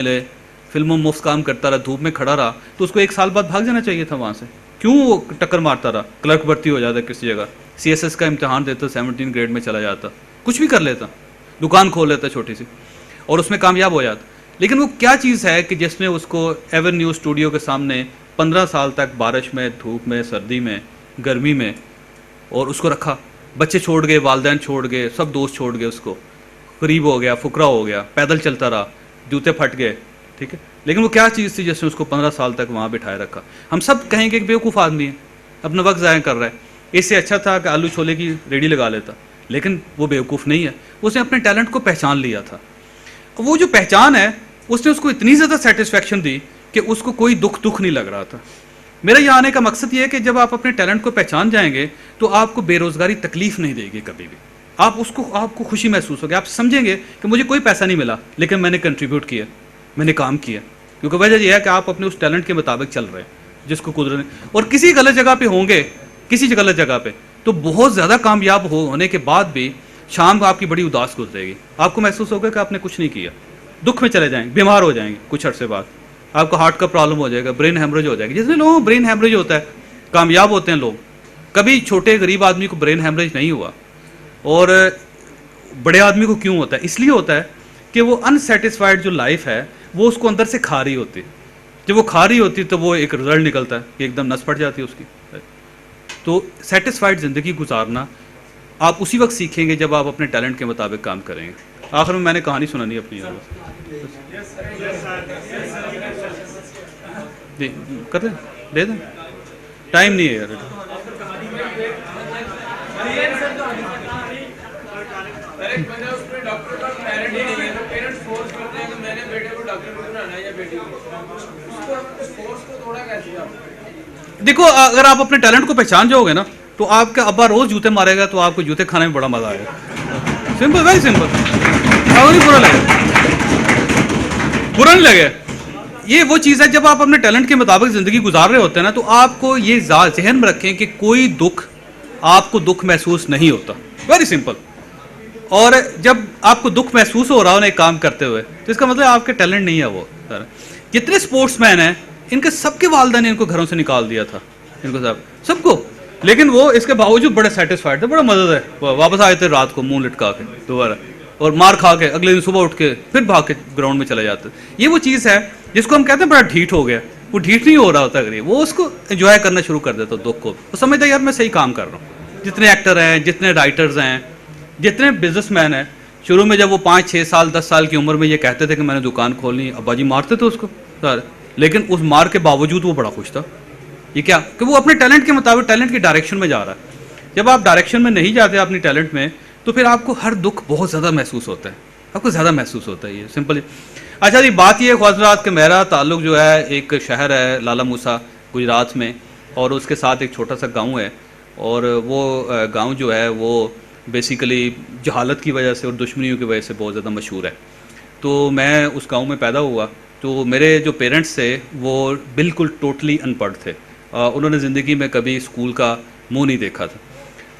ملے، فلموں میں مفت کام کرتا رہا، دھوپ میں کھڑا رہا، تو اس کو 1 سال بعد بھاگ جانا چاہیے تھا وہاں سے. کیوں وہ ٹکر مارتا رہا؟ کلرک بھرتی ہو جاتا کسی جگہ، CSS کا امتحان دیتا، 17 گریڈ میں چلا جاتا، کچھ بھی کر لیتا، دکان کھول لیتا چھوٹی سی اور اس میں کامیاب ہو جاتا. لیکن وہ کیا چیز ہے کہ جس نے اس کو ایور نیوز اسٹوڈیو کے سامنے 15 سال تک بارش میں، دھوپ میں، سردی میں، گرمی میں، اور اس کو رکھا. بچے چھوڑ گئے، والدین چھوڑ گئے، سب دوست چھوڑ گئے، اس کو غریب ہو گیا، فقرا ہو گیا، پیدل چلتا رہا، جوتے پھٹ گئے، ٹھیک ہے. لیکن وہ کیا چیز تھی جس نے اس کو 15 سال تک وہاں بٹھائے رکھا؟ ہم سب کہیں گے کہ بیوقوف آدمی ہے، اپنا وقت ضائع کر رہا ہے، اس سے اچھا تھا کہ آلو چھولے کی ریڈی لگا لیتا. لیکن وہ بیوقوف نہیں ہے، اس نے اپنے ٹیلنٹ کو پہچان لیا تھا. وہ جو پہچان ہے اس نے اس کو اتنی زیادہ سیٹسفیکشن دی کہ اس کو کوئی دکھ نہیں لگ رہا تھا. میرا یہ آنے کا مقصد یہ ہے کہ جب آپ اپنے ٹیلنٹ کو پہچان جائیں گے تو آپ کو بے روزگاری تکلیف نہیں دے گی کبھی بھی. آپ کو خوشی محسوس ہوگی، آپ سمجھیں گے کہ مجھے کوئی پیسہ نہیں ملا لیکن میں نے کنٹریبیوٹ کیا، میں نے کام کیا. کیونکہ وجہ یہ ہے کہ آپ اپنے اس ٹیلنٹ کے مطابق چل رہے ہیں جس کو قدرت نے. اور کسی غلط جگہ پہ ہوں گے، کسی غلط جگہ پہ، تو بہت زیادہ کامیاب ہونے کے بعد بھی شام کو آپ کی بڑی اداس گزرے گی. آپ کو محسوس ہوگا کہ آپ نے کچھ نہیں کیا، دکھ میں چلے جائیں گے، بیمار ہو جائیں گے کچھ عرصے بعد، آپ کو ہارٹ کا پرابلم ہو جائے گا، برین ہیمریج ہو جائے گا. جتنے لوگوں کو برین ہیمریج ہوتا ہے، کامیاب ہوتے ہیں لوگ، کبھی چھوٹے غریب آدمی کو برین ہیمریج نہیں ہوا. اور بڑے آدمی کو کیوں ہوتا ہے؟ اس لیے ہوتا ہے کہ وہ انسیٹسفائیڈ جو لائف ہے وہ اس کو اندر سے کھا رہی ہوتی. جب وہ کھا رہی ہوتی تو وہ ایک رزلٹ نکلتا ہے کہ ایک دم نس پڑ جاتی ہے اس کی. تو سیٹسفائیڈ زندگی گزارنا آپ اسی وقت سیکھیں گے جب آپ اپنے ٹیلنٹ کے مطابق کام کریں گے. آخر میں نے کہانی سنانی اپنی جی کر دیں، دے دیں، ٹائم نہیں ہے یار. دیکھو اگر آپ اپنے ٹیلنٹ کو پہچان جاؤ گے نا تو آپ کا ابا روز جوتے مارے گا تو آپ کو جوتے کھانے میں بڑا مزہ آئے گا. Simple, very simple. نہیں برا لگے، برا نہیں لگے. یہ وہ چیز ہے جب آپ اپنے ٹیلنٹ کے مطابق زندگی گزار رہے ہوتے ہیں نا تو آپ کو یہ ذہن میں رکھیں کہ کوئی دکھ آپ کو دکھ محسوس نہیں ہوتا. Very simple. اور جب آپ کو دکھ محسوس ہو رہا ہو ایک کام کرتے ہوئے تو اس کا مطلب آپ کے ٹیلنٹ نہیں ہے وہ. جتنے اسپورٹس مین ہیں ان کے سب کے والدین نے ان کو گھروں سے نکال دیا تھا، ان کو سب کو، لیکن وہ اس کے باوجود بڑے سیٹسفائڈ تھے، بڑا مزہ ہے. واپس آئے تھے رات کو منہ لٹکا کے دوبارہ، اور مار کھا کے اگلے دن صبح اٹھ کے پھر بھاگ کے گراؤنڈ میں چلے جاتے. یہ وہ چیز ہے جس کو ہم کہتے ہیں بڑا ڈھیٹ ہو گیا. وہ ڈھیٹ نہیں ہو رہا ہوتا غریب، وہ اس کو انجوائے کرنا شروع کر دیتا دکھ کو. وہ سمجھتا ہے یار میں صحیح کام کر رہا ہوں. جتنے ایکٹر ہیں، جتنے رائٹرز ہیں، جتنے بزنس مین ہیں، شروع میں جب وہ 5 6 سال 10 سال کی عمر میں یہ کہتے تھے کہ میں نے دکان کھولنی، ابا جی مارتے تھے اس کو سارے، لیکن اس مار کے باوجود وہ بڑا خوش تھا. یہ کیا کہ وہ اپنے ٹیلنٹ کے مطابق ٹیلنٹ کی ڈائریکشن میں جا رہا ہے. جب آپ ڈائریکشن میں نہیں جاتے اپنی ٹیلنٹ میں تو پھر آپ کو ہر دکھ بہت زیادہ محسوس ہوتا ہے، آپ کو زیادہ محسوس ہوتا ہے. یہ سمپل. اچھا جی، بات یہ ہے حضرات کہ میرا تعلق جو ہے ایک شہر ہے لالا موسا گجرات میں، اور اس کے ساتھ ایک چھوٹا سا گاؤں ہے. اور وہ گاؤں جو ہے وہ بیسیکلی جہالت کی وجہ سے اور دشمنیوں کی وجہ سے بہت زیادہ مشہور ہے. تو میں اس گاؤں میں پیدا ہوا. تو میرے جو پیرنٹس تھے وہ بالکل ٹوٹلی ان پڑھ تھے. انہوں نے زندگی میں کبھی اسکول کا منہ نہیں دیکھا تھا.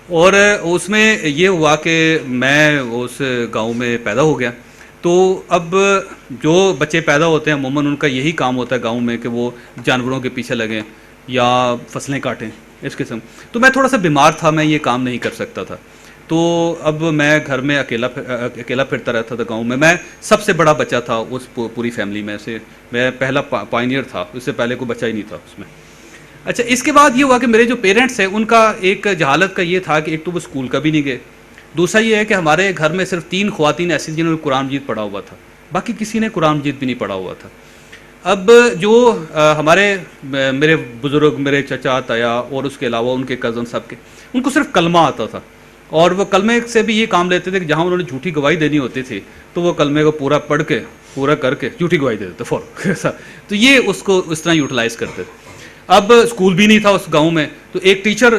اور اس میں یہ ہوا کہ میں اس گاؤں میں پیدا ہو گیا. تو اب جو بچے پیدا ہوتے ہیں عموماً ان کا یہی کام ہوتا ہے گاؤں میں کہ وہ جانوروں کے پیچھے لگیں یا فصلیں کاٹیں اس قسم. تو میں تھوڑا سا بیمار تھا، میں یہ کام نہیں کر سکتا تھا. تو اب میں گھر میں اکیلا پھرتا رہتا تھا گاؤں میں. میں سب سے بڑا بچہ تھا اس پوری فیملی میں سے، میں پہلا پائنیئر تھا، اس سے پہلے کوئی بچہ ہی نہیں تھا اس میں. اچھا، اس کے بعد یہ ہوا کہ میرے جو پیرنٹس ہیں ان کا ایک جہالت کا یہ تھا کہ ایک تو وہ اسکول کا بھی نہیں گئے، دوسرا یہ ہے کہ ہمارے گھر میں صرف 3 خواتین ایسی جنہوں نے قرآن مجید پڑھا ہوا تھا، باقی کسی نے قرآن مجید بھی نہیں پڑھا ہوا تھا. اب جو میرے بزرگ، میرے چچا تایا اور اس کے علاوہ ان کے کزن سب کے، ان کو صرف کلمہ آتا تھا. اور وہ کلمے سے بھی یہ کام لیتے تھے کہ جہاں انہوں نے جھوٹی گواہی دینی ہوتی تھی تو وہ کلمے کو پورا پڑھ کے پورا کر کے جھوٹی گواہی دے دیتے فوراً. تو یہ اس کو اس طرح یوٹیلائز کرتے تھے. اب اسکول بھی نہیں تھا اس گاؤں میں، تو ایک ٹیچر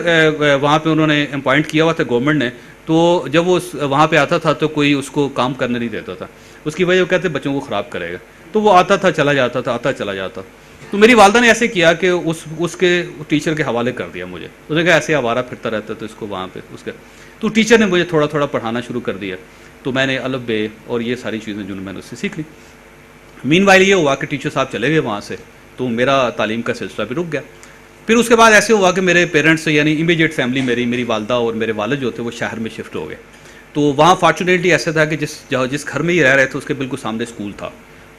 وہاں پہ انہوں نے اپوائنٹ کیا ہوا تھا گورنمنٹ نے. تو جب وہ وہاں پہ آتا تھا تو کوئی اس کو کام کرنے نہیں دیتا تھا. اس کی وجہ وہ کہتے بچوں کو خراب کرے گا. تو وہ آتا تھا چلا جاتا تھا، آتا چلا جاتا. تو میری والدہ نے ایسے کیا کہ اس کے ٹیچر کے حوالے کر دیا مجھے. اس نے کہا ایسے آوارہ پھرتا رہتا تو اس کو وہاں پہ اس کے. تو ٹیچر نے مجھے تھوڑا تھوڑا پڑھانا شروع کر دیا. تو میں نے الف بے اور یہ ساری چیزیں جو میں نے اس سے سیکھ لی. مین وائل یہ ہوا کہ ٹیچر صاحب چلے گئے وہاں سے، تو میرا تعلیم کا سلسلہ بھی رک گیا. پھر اس کے بعد ایسے ہوا کہ میرے پیرنٹس یعنی امیڈیٹ فیملی میری والدہ اور میرے والد جو تھے وہ شہر میں شفٹ ہو گئے. تو وہاں فارچونیٹلی ایسا تھا کہ جس گھر میں یہ رہ رہے تھے اس کے بالکل سامنے اسکول تھا.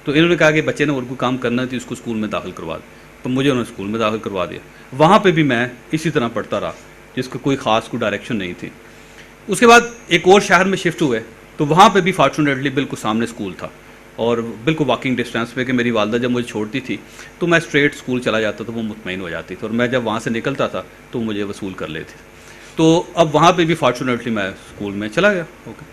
تو انہوں نے کہا کہ بچے نے اور کوئی کام کرنا تھی اس کو اسکول میں داخل کروا دیں. تو مجھے انہوں نے اسکول میں داخل کروا دیا. وہاں پہ بھی میں اسی طرح پڑھتا رہا جس کو کوئی خاص کوئی ڈائریکشن نہیں تھی. اس کے بعد ایک اور شہر میں شفٹ ہوئے تو وہاں پہ بھی فارچونیٹلی بالکل سامنے اسکول تھا اور بالکل واکنگ ڈسٹینس پہ کہ میری والدہ جب مجھے چھوڑتی تھی تو میں اسٹریٹ اسکول چلا جاتا تھا، وہ مطمئن ہو جاتی تھی، اور میں جب وہاں سے نکلتا تھا تو مجھے وصول کر لیتی. تو اب وہاں پہ بھی فارچونیٹلی میں اسکول میں چلا گیا. اوکے.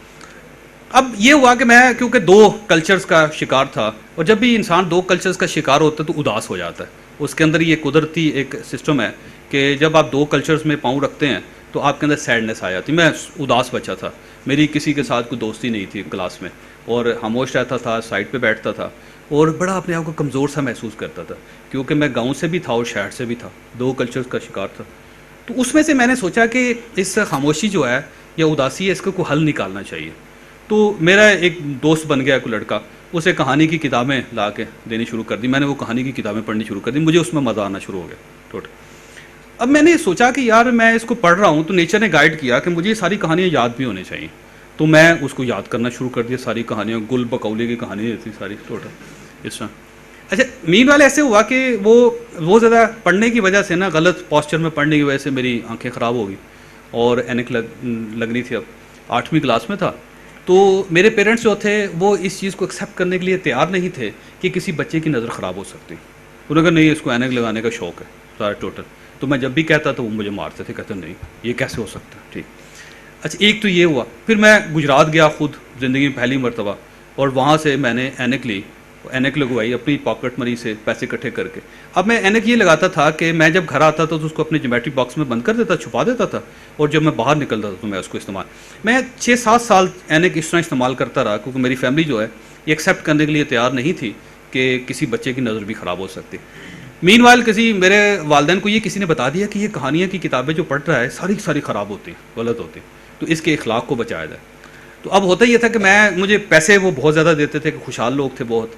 اب یہ ہوا کہ میں کیونکہ دو کلچرز کا شکار تھا، اور جب بھی انسان دو کلچرز کا شکار ہوتا ہے تو اداس ہو جاتا ہے. اس کے اندر یہ قدرتی ایک سسٹم ہے کہ جب آپ دو کلچرز میں پاؤں رکھتے ہیں تو آپ کے اندر سیڈنس آ جاتی. میں اداس بچہ تھا، میری کسی کے ساتھ کوئی دوستی نہیں تھی کلاس میں، اور خاموش رہتا تھا، سائڈ پہ بیٹھتا تھا، اور بڑا اپنے آپ کو کمزور سا محسوس کرتا تھا کیونکہ میں گاؤں سے بھی تھا اور شہر سے بھی تھا، دو کلچرز کا شکار تھا. تو اس میں سے میں نے سوچا کہ اس خاموشی جو ہے یا اداسی ہے اس کا کوئی حل نکالنا چاہیے. تو میرا ایک دوست بن گیا کوئی لڑکا، اسے کہانی کی کتابیں لا کے دینی شروع کر دی. میں نے وہ کہانی کی کتابیں پڑھنی شروع کر دی، مجھے اس میں مزہ آنا شروع ہو گیا ٹوٹل. اب میں نے سوچا کہ یار میں اس کو پڑھ رہا ہوں تو نیچر نے گائیڈ کیا کہ مجھے یہ ساری کہانیاں یاد بھی ہونی چاہیے. تو میں اس کو یاد کرنا شروع کر دیا، ساری کہانیاں، گل بکولی کی کہانی تھی ساری ٹوٹل اس طرح. اچھا مین والے ایسے ہوا کہ وہ زیادہ پڑھنے کی وجہ سے نا، غلط پوسچر میں پڑھنے کی وجہ سے میری آنکھیں خراب ہو گئی اور اینک لگنی تھی. اب 8ویں کلاس میں تھا تو میرے پیرنٹس جو تھے وہ اس چیز کو ایکسیپٹ کرنے کے لیے تیار نہیں تھے کہ کسی بچے کی نظر خراب ہو سکتی. انہوں نے کہا نہیں، اس کو اینک لگانے کا شوق ہے سارا ٹوٹل. تو میں جب بھی کہتا تو وہ مجھے مارتے تھے، کہتے نہیں یہ کیسے ہو سکتا. ٹھیک. اچھا ایک تو یہ ہوا. پھر میں گجرات گیا خود زندگی میں پہلی مرتبہ، اور وہاں سے میں نے اینک لی، اینک لگوائی اپنی پاکٹ منی سے پیسے اکٹھے کر کے. اب میں اینک یہ لگاتا تھا کہ میں جب گھر آتا تھا تو اس کو اپنے جیومیٹری باکس میں بند کر دیتا، چھپا دیتا تھا، اور جب میں باہر نکلتا تھا تو میں اس کو استعمال. میں 6-7 سال اینک اس طرح استعمال کرتا رہا کیونکہ میری فیملی جو ہے یہ ایکسیپٹ کرنے کے لیے تیار نہیں تھی کہ کسی بچے کی نظر بھی خراب ہو سکتی. مین وائل کسی میرے والدین کو یہ کسی نے بتا دیا کہ یہ کہانیاں کی کتابیں جو پڑھ رہا ہے ساری خراب ہوتی ہیں، غلط ہوتی ہیں، تو اس کے اخلاق کو بچایا جائے. تو اب ہوتا یہ تھا کہ مجھے پیسے وہ بہت زیادہ دیتے تھے کہ خوشحال لوگ تھے بہت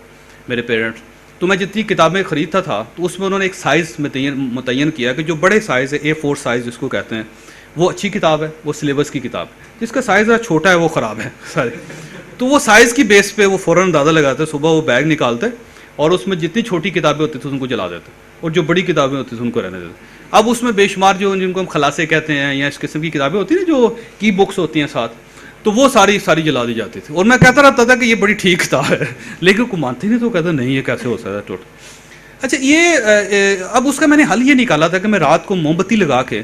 میرے پیرنٹس. تو میں جتنی کتابیں خریدتا تھا تو اس میں انہوں نے ایک سائز متعین کیا کہ جو بڑے سائز ہے A4 سائز جس کو کہتے ہیں وہ اچھی کتاب ہے، وہ سلیبس کی کتاب. جس کا سائز چھوٹا ہے وہ خراب ہے سارے. تو وہ سائز کی بیس پہ وہ فوراً اندازہ لگاتے، صبح وہ بیگ نکالتے اور اس میں جتنی چھوٹی کتابیں ہوتی تھیں ان کو جلا دیتے اور جو بڑی کتابیں ہوتی تھیں ان کو رہنے دیتے. اب اس میں بے شمار جو جن کو ہم خلاصے کہتے ہیں یا اس قسم کی کتابیں ہوتی ہیں جو کی بکس ہوتی ہیں ساتھ، تو وہ ساری جلا دی جاتی تھی. اور میں کہتا رہتا تھا کہ یہ بڑی ٹھیک کتاب ہے، لیکن کوئی مانتے نہیں تو کہتا نہیں یہ کیسے ہو سکتا ہے ٹوٹل. اچھا یہ اب اس کا میں نے حل یہ نکالا تھا کہ میں رات کو موم بتی لگا کے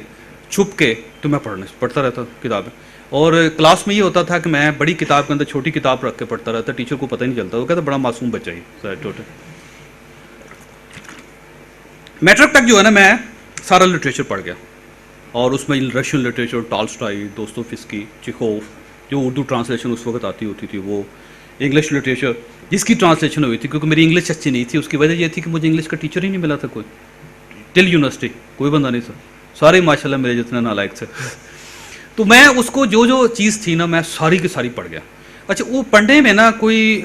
چھپ کے تو میں پڑھتا رہتا کتابیں. اور کلاس میں یہ ہوتا تھا کہ میں بڑی کتاب کے اندر چھوٹی کتاب رکھ کے پڑھتا رہتا، ٹیچر کو پتہ نہیں چلتا، وہ کہتا بڑا معصوم بچہ ہی ٹوٹل. میٹرک تک جو ہے نا میں سارا لٹریچر پڑھ گیا، اور اس میں Russian literature, Tolstoy, Dostoevsky, Chekhov, جو اردو ٹرانسلیشن اس وقت آتی ہوتی تھی، وہ انگلش لٹریچر جس کی ٹرانسلیشن ہوئی تھی کیونکہ میری انگلش اچھی نہیں تھی. اس کی وجہ یہ تھی کہ مجھے انگلش کا ٹیچر ہی نہیں ملا تھا کوئی، ٹل یونیورسٹی کوئی بندہ نہیں تھا، سارے ماشاء اللہ میرے جتنے نالائق تھے. تو میں اس کو جو چیز تھی نا میں ساری کی ساری پڑھ گیا. اچھا وہ پڑھنے میں نا کوئی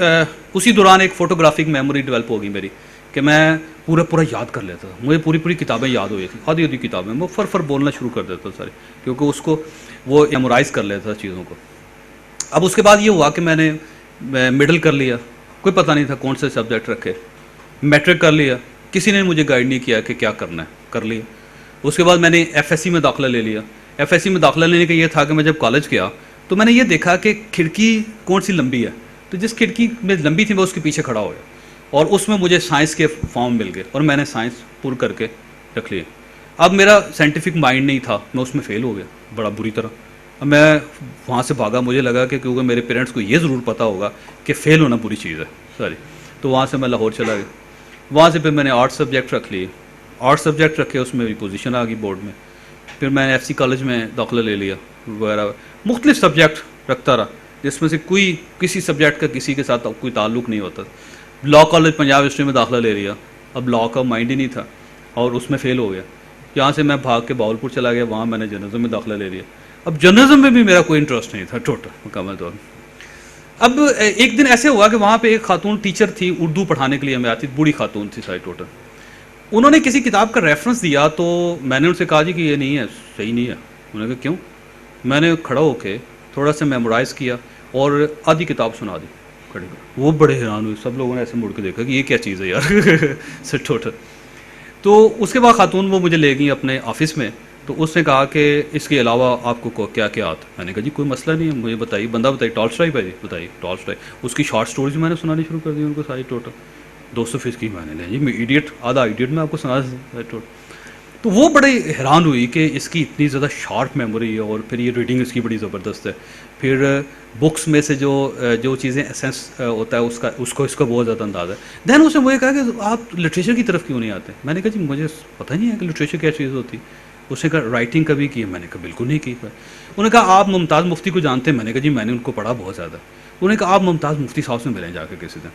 اسی دوران ایک فوٹوگرافک میموری ڈیولپ ہوگی میری کہ میں پورا یاد کر لیتا تھا. مجھے پوری کتابیں یاد ہو جاتی، آدھی کتابیں میں فر بولنا شروع کر دیتا تھا سارے، کیونکہ اس کو وہ میمورائز کر لیتا تھا چیزوں کو. اب اس کے بعد یہ ہوا کہ میں نے مڈل کر لیا، کوئی پتہ نہیں تھا کون سے سبجیکٹ رکھے. میٹرک کر لیا، کسی نے مجھے گائیڈ نہیں کیا کہ کیا کرنا ہے، کر لیا. اس کے بعد میں نے FSC میں داخلہ لے لیا. FSC میں داخلہ لینے کا یہ تھا کہ میں جب کالج گیا تو میں نے یہ دیکھا کہ کھڑکی کون سی لمبی ہے، تو جس کھڑکی میں لمبی تھی میں اس کے پیچھے کھڑا ہو گیا، اور اس میں مجھے سائنس کے فارم مل گئے اور میں نے سائنس پر کر کے رکھ لیا. اب میرا سائنٹیفک مائنڈ نہیں تھا، میں اس میں فیل ہو گیا بڑا بری طرح. اب میں وہاں سے بھاگا، مجھے لگا کہ کیونکہ میرے پیرنٹس کو یہ ضرور پتہ ہوگا کہ فیل ہونا بری چیز ہے ساری. تو وہاں سے میں لاہور چلا گیا. وہاں سے پھر میں نے آرٹ سبجیکٹ رکھ لیے، آرٹ سبجیکٹ رکھے، اس میں میری پوزیشن آ گئی بورڈ میں. پھر میں نے FC کالج میں داخلہ لے لیا وغیرہ. مختلف سبجیکٹ رکھتا رہا جس میں سے کسی سبجیکٹ کا کسی کے ساتھ کوئی تعلق نہیں ہوتا. لاء کالج پنجاب ہسٹری میں داخلہ لے لیا. اب لاء کا مائنڈ ہی نہیں تھا اور اس میں فیل ہو گیا. یہاں سے میں بھاگ کے باولپور چلا گیا، وہاں میں نے جرنلزم میں داخلہ لے لیا. اب جرنلزم میں بھی میرا کوئی انٹرسٹ نہیں تھا ٹوٹل مکمل طور. اب ایک دن ایسے ہوا کہ وہاں پہ ایک خاتون ٹیچر تھی, اردو پڑھانے کے لیے ہمیں آتی, بوڑھی خاتون تھی ساری ٹوٹل. انہوں نے کسی کتاب کا ریفرنس دیا تو میں نے ان سے کہا جی کہ یہ نہیں ہے, صحیح نہیں ہے. انہوں نے کہا کیوں؟ میں نے کھڑا ہو کے تھوڑا سا میمورائز کیا اور آدھی کتاب سنا دی کھڑے کر. وہ بڑے حیران ہوئے, سب لوگوں نے ایسے مڑ کے دیکھا کہ یہ کیا چیز ہے یار سے ٹوٹل. تو اس کے بعد خاتون وہ مجھے لے گئیں اپنے آفس میں, تو اس نے کہا کہ اس کے علاوہ آپ کو کیا کیا آتا. میں نے کہا جی کوئی مسئلہ نہیں ہے, مجھے بتائیے. بندہ بتائیے ٹالسٹائی پہ, جی بتائیے ٹالسٹائی. اس کی شارٹ سٹوریز میں نے سنانی شروع کر دی ان کو ساری ٹوٹل 200 فیس کی. میں نے کہا جی میں ایڈیٹ, آدھا ایڈیٹ میں آپ کو سنا ٹوٹل. تو وہ بڑے حیران ہوئی کہ اس کی اتنی زیادہ شارپ میموری ہے, اور پھر یہ ریڈنگ اس کی بڑی زبردست ہے. پھر بکس میں سے جو چیزیں اسینس ہوتا ہے اس کا بہت زیادہ انداز ہے. دین اس نے مجھے کہا کہ آپ لٹریچر کی طرف کیوں نہیں آتے. میں نے کہا جی مجھے پتہ نہیں ہے کہ لٹریچر کیا چیز ہوتی. اس نے کہا رائٹنگ کبھی کی ہے. میں نے کہا بالکل نہیں کی. انہوں نے کہا آپ ممتاز مفتی کو جانتے ہیں. میں نے کہا جی میں نے ان کو پڑھا بہت زیادہ. انہوں نے کہا آپ ممتاز مفتی صاحب سے ملیں جا کے کسی دن.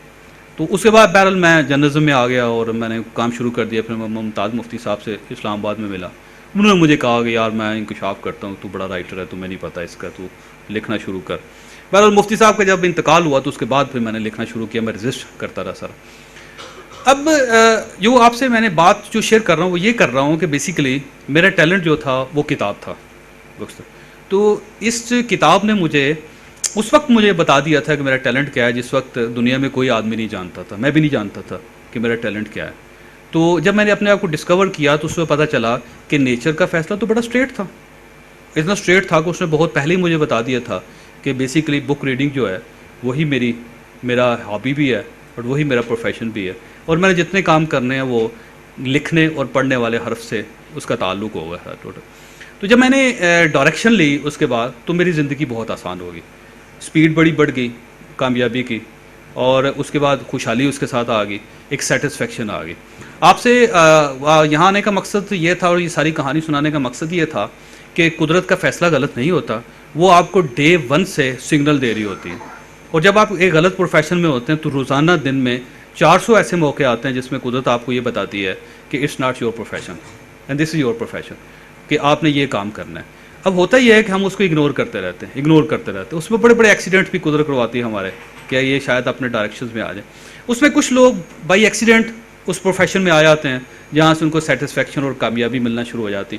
تو اس کے بعد بہرحال میں جرنلزم میں آ گیا اور میں نے کام شروع کر دیا. پھر میں ممتاز مفتی صاحب سے اسلام آباد میں ملا. انہوں نے مجھے کہا کہ یار میں انکشاف کرتا ہوں, تو بڑا رائٹر ہے, تمہیں نہیں پتہ اس کا, تو لکھنا شروع کر. بہرحال مفتی صاحب کا جب انتقال ہوا تو اس کے بعد پھر میں نے لکھنا شروع کیا. میں رجسٹ کرتا رہا سر. اب جو آپ سے میں نے بات جو شیئر کر رہا ہوں وہ یہ کر رہا ہوں کہ بیسیکلی میرا ٹیلنٹ جو تھا وہ کتاب تھا. تو اس کتاب نے مجھے اس وقت مجھے بتا دیا تھا کہ میرا ٹیلنٹ کیا ہے, جس وقت دنیا میں کوئی آدمی نہیں جانتا تھا. میں بھی نہیں جانتا تھا کہ میرا ٹیلنٹ کیا ہے. تو جب میں نے اپنے آپ کو ڈسکور کیا تو اس میں پتہ چلا کہ نیچر کا فیصلہ تو بڑا اسٹریٹ تھا. اتنا اسٹریٹ تھا کہ اس نے بہت پہلے ہی مجھے بتا دیا تھا کہ بیسیکلی بک ریڈنگ جو ہے وہی میرا ہابی بھی ہے اور وہی میرا پروفیشن بھی ہے. اور میں نے جتنے کام کرنے ہیں وہ لکھنے اور پڑھنے والے حرف سے اس کا تعلق ہوگا ٹوٹل. تو جب میں نے ڈائریکشن لی اس کے بعد تو میری زندگی بہت آسان ہوگی. سپیڈ بڑی بڑھ گئی کامیابی کی, اور اس کے بعد خوشحالی اس کے ساتھ آ گئی, ایک سیٹسفیکشن آ گئی. آپ سے یہاں آنے کا مقصد یہ تھا, اور یہ ساری کہانی سنانے کا مقصد یہ تھا کہ قدرت کا فیصلہ غلط نہیں ہوتا. وہ آپ کو ڈے 1 سے سگنل دے رہی ہوتی ہے. اور جب آپ ایک غلط پروفیشن میں ہوتے ہیں تو روزانہ دن میں 400 ایسے موقع آتے ہیں جس میں قدرت آپ کو یہ بتاتی ہے کہ it's not your profession and this is your profession, کہ آپ نے یہ کام کرنا ہے. اب ہوتا یہ ہے کہ ہم اس کو اگنور کرتے رہتے ہیں. اس میں بڑے بڑے ایکسیڈنٹ بھی قدرت کرواتی ہے ہمارے, کیا یہ شاید اپنے ڈائریکشنز میں آ جائیں. اس میں کچھ لوگ بائی ایکسیڈنٹ اس پروفیشن میں آ جاتے ہیں جہاں سے ان کو سیٹسفیکشن اور کامیابی ملنا شروع ہو جاتی.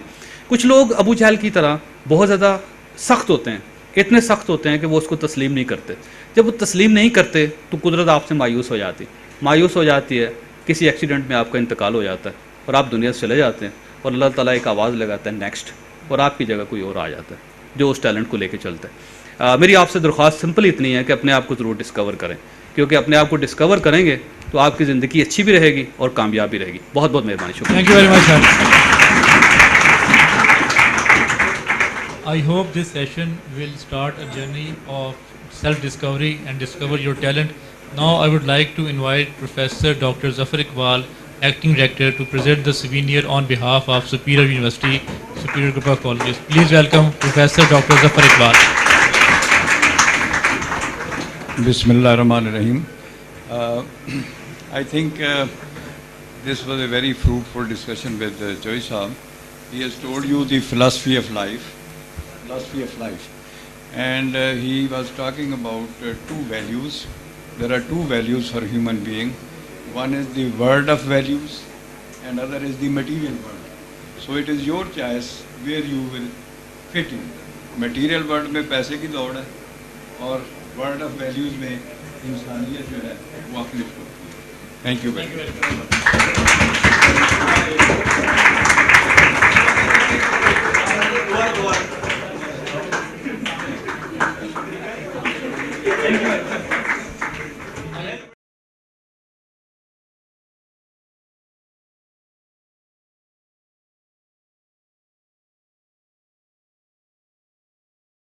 کچھ لوگ ابو جہل کی طرح بہت زیادہ سخت ہوتے ہیں, اتنے سخت ہوتے ہیں کہ وہ اس کو تسلیم نہیں کرتے. جب وہ تسلیم نہیں کرتے تو قدرت آپ سے مایوس ہو جاتی ہے. کسی ایکسیڈنٹ میں آپ کا انتقال ہو جاتا ہے اور آپ دنیا سے چلے جاتے ہیں, اور اللہ تعالیٰ ایک آواز لگاتا ہے نیکسٹ, اور آپ کی جگہ کوئی اور آ جاتا ہے جو اس ٹیلنٹ کو لے کے چلتا ہے. میری آپ سے درخواست سمپل اتنی ہے کہ اپنے آپ کو ضرور ڈسکور کریں, کیونکہ اپنے آپ کو ڈسکور کریں گے تو آپ کی زندگی اچھی بھی رہے گی اور کامیاب بھی رہے گی. بہت بہت مہربانی, شکریہ. Thank you very much sir. I hope this session will start a journey of self-discovery and discover your talent. Now I would like to invite Professor Dr. Zafar Iqbal, Acting Rector, to present the souvenir on behalf of Superior University, Superior Group of Colleges. Please welcome Professor Dr. Zafar Iqbal. Bismillah ar-Rahman ar-Rahim. I think this was a very fruitful discussion with Joy Saab. He has told you the philosophy of life. And he was talking about two values. There are two values for human being. One is the world of values, and other is the material world. So it is your choice where you will fit in. Material world میں پیسے کی دوڑ ہے, اور world of values میں انسانیت جو ہے وہ اپنے کو. Thank you very much.